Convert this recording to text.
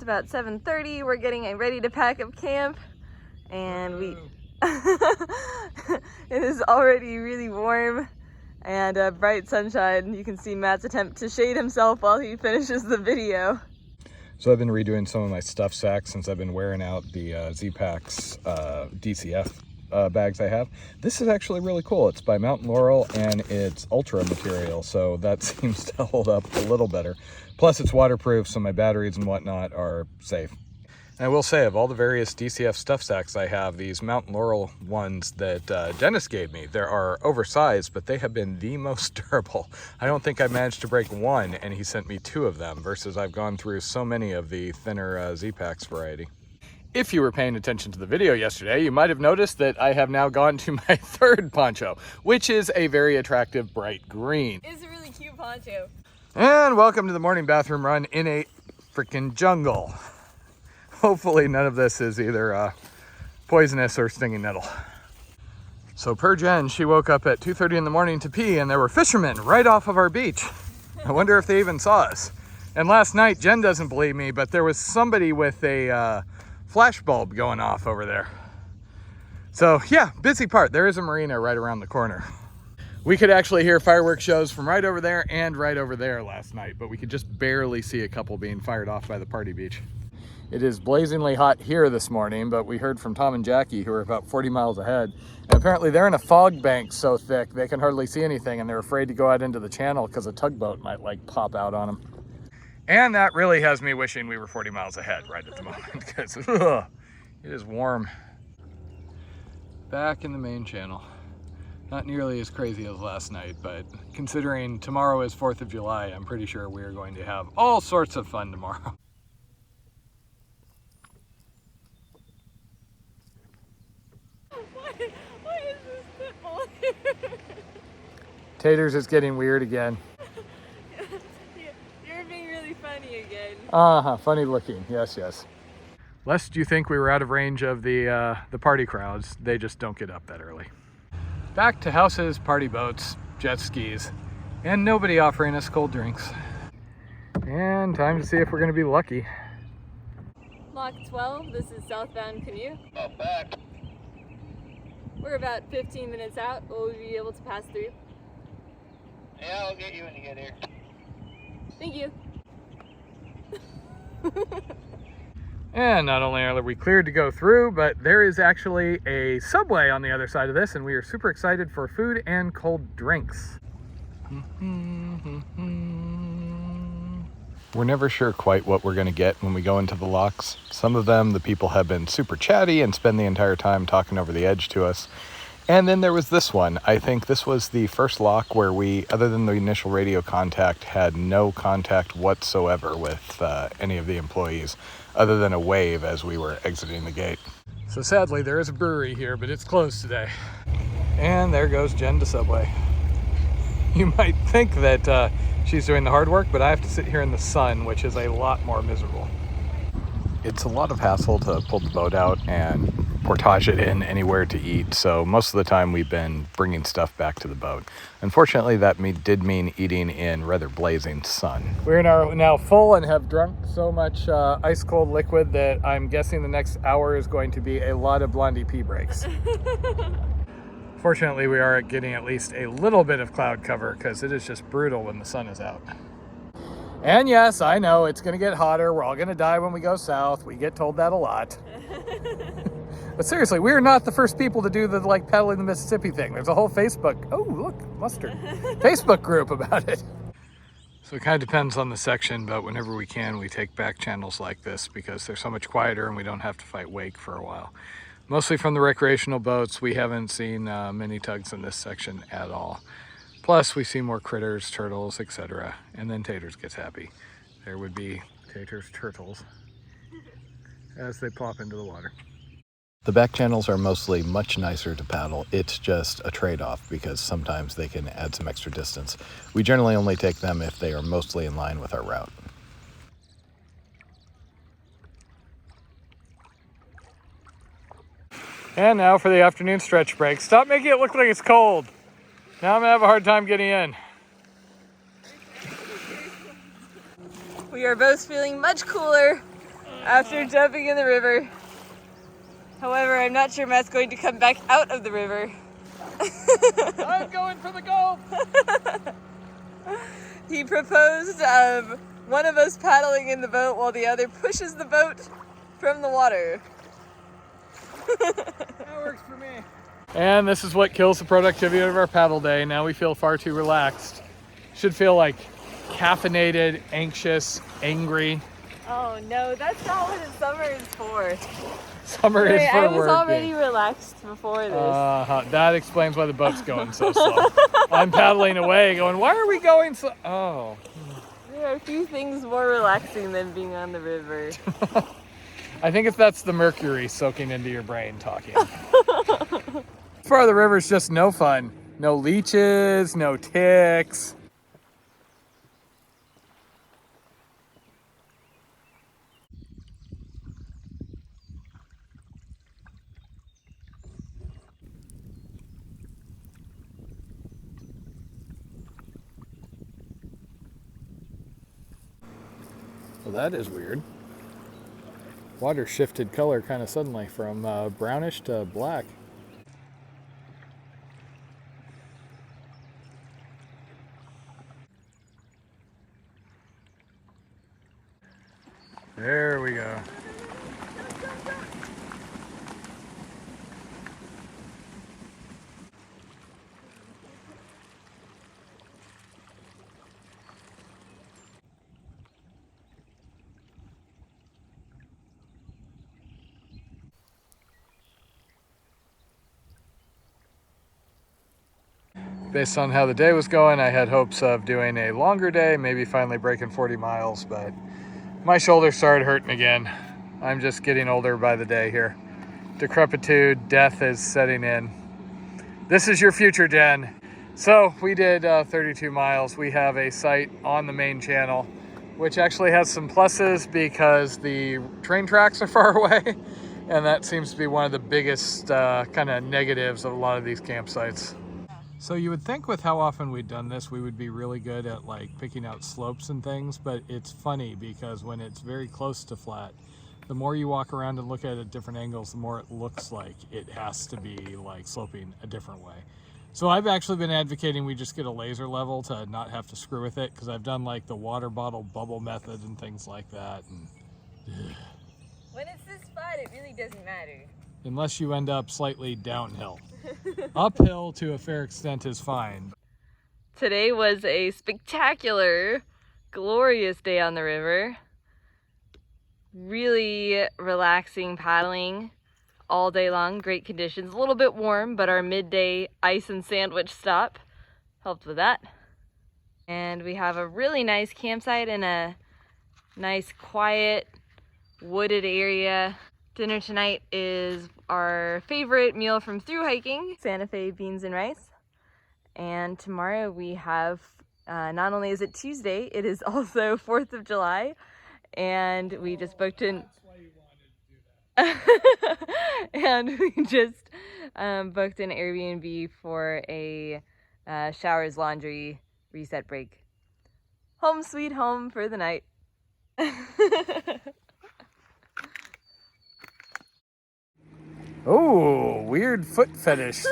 It's about 7:30. We're getting ready to pack up camp, and we it is already really warm and bright sunshine. You can see Matt's attempt to shade himself while he finishes the video. So I've been redoing some of my stuff sacks since I've been wearing out the Z-Packs DCF bags I have. This is actually really cool. It's by Mountain Laurel and it's ultra material, so that seems to hold up a little better. Plus it's waterproof, so my batteries and whatnot are safe. And I will say, of all the various DCF stuff sacks I have, these Mountain Laurel ones that Dennis gave me, they are oversized, but they have been the most durable. I don't think I managed to break one, and he sent me 2 of them, versus I've gone through so many of the thinner Z-Packs variety. If you were paying attention to the video yesterday, you might have noticed that I have now gone to my 3rd poncho, which is a very attractive bright green. It's a really cute poncho. And welcome to the morning bathroom run in a freaking jungle. Hopefully none of this is either poisonous or stinging nettle. So per Jen, she woke up at 2:30 in the morning to pee, and there were fishermen right off of our beach. I wonder if they even saw us. And last night, Jen doesn't believe me, but there was somebody with a flash bulb going off over there. So yeah, busy part. There is a marina right around the corner. We could actually hear fireworks shows from right over there and right over there last night, but we could just barely see a couple being fired off by the party beach. It is blazingly hot here this morning, but we heard from Tom and Jackie, who are about 40 miles ahead. And apparently they're in a fog bank so thick they can hardly see anything, and they're afraid to go out into the channel because a tugboat might like pop out on them. And that really has me wishing we were 40 miles ahead right at the moment, because it is warm. Back in the main channel. Not nearly as crazy as last night, but considering tomorrow is 4th of July, I'm pretty sure we are going to have all sorts of fun tomorrow. What is this pitbull? Taters is getting weird again. You're being really funny again. Funny looking, yes, yes. Lest you think we were out of range of the party crowds, they just don't get up that early. Back to houses, party boats, jet skis, and nobody offering us cold drinks. And time to see if we're gonna be lucky. Lock 12, this is southbound canoe. Up back. We're about 15 minutes out. Will we be able to pass through? Yeah, I'll get you when you get here. Thank you. And not only are we cleared to go through, but there is actually a Subway on the other side of this, and we are super excited for food and cold drinks. We're never sure quite what we're going to get when we go into the locks. Some of them, the people have been super chatty and spend the entire time talking over the edge to us. And then there was this one. I think this was the first lock where we, other than the initial radio contact, had no contact whatsoever with any of the employees, other than a wave as we were exiting the gate. So sadly, there is a brewery here, but it's closed today. And there goes Jen to Subway. You might think that she's doing the hard work, but I have to sit here in the sun, which is a lot more miserable. It's a lot of hassle to pull the boat out and portage it in anywhere to eat, so most of the time we've been bringing stuff back to the boat. Unfortunately, that did mean eating in rather blazing sun. We're now full and have drunk so much ice-cold liquid that I'm guessing the next hour is going to be a lot of Blondie pee breaks. Fortunately, we are getting at least a little bit of cloud cover because it is just brutal when the sun is out. And yes, I know it's going to get hotter. We're all going to die when we go south. We get told that a lot. But seriously, we are not the first people to do the paddling the Mississippi thing. There's a whole Facebook, oh look, mustard, Facebook group about it. So it kind of depends on the section, but whenever we can, we take back channels like this because they're so much quieter and we don't have to fight wake for a while. Mostly from the recreational boats, we haven't seen many tugs in this section at all. Plus, we see more critters, turtles, etc. And then Taters gets happy. There would be Taters turtles as they plop into the water. The back channels are mostly much nicer to paddle. It's just a trade-off because sometimes they can add some extra distance. We generally only take them if they are mostly in line with our route. And now for the afternoon stretch break. Stop making it look like it's cold. Now I'm gonna have a hard time getting in. We are both feeling much cooler. after jumping in the river. However, I'm not sure Matt's going to come back out of the river. I'm going for the Gulf! He proposed of one of us paddling in the boat while the other pushes the boat from the water. That works for me. And this is what kills the productivity of our paddle day. Now we feel far too relaxed. Should feel like caffeinated, anxious, angry. Oh no, that's not what the summer is for. Summer is for I was working. already relaxed before this. That explains why the boat's going so slow. I'm paddling away going, why are we going so... Oh. There are a few things more relaxing than being on the river. I think that's the mercury soaking into your brain talking. As far as the river's just no fun. No leeches, no ticks. Well, that is weird. Water shifted color kind of suddenly from brownish to black. There we go. Based on how the day was going, I had hopes of doing a longer day, maybe finally breaking 40 miles, but my shoulder started hurting again. I'm just getting older by the day here. Decrepitude, death is setting in. This is your future, Jen. So we did 32 miles. We have a site on the main channel, which actually has some pluses because the train tracks are far away. And that seems to be one of the biggest kind of negatives of a lot of these campsites. So you would think with how often we'd done this, we would be really good at like picking out slopes and things, but it's funny because when it's very close to flat, the more you walk around and look at it at different angles, the more it looks like it has to be like sloping a different way. So I've actually been advocating we just get a laser level to not have to screw with it, because I've done like the water bottle bubble method and things like that. And, When it's this flat, it really doesn't matter. unless you end up slightly downhill. Uphill to a fair extent is fine. Today was a spectacular, glorious day on the river. Really relaxing paddling all day long, great conditions. A little bit warm, but our midday ice and sandwich stop helped with that. And we have a really nice campsite in a nice, quiet, wooded area. Dinner tonight is our favorite meal from through hiking, Santa Fe beans and rice. And tomorrow we have, not only is it Tuesday, it is also 4th of July. And we just booked in. And we just booked an Airbnb for a showers, laundry, reset break. Home sweet home for the night. Oh, weird foot fetish.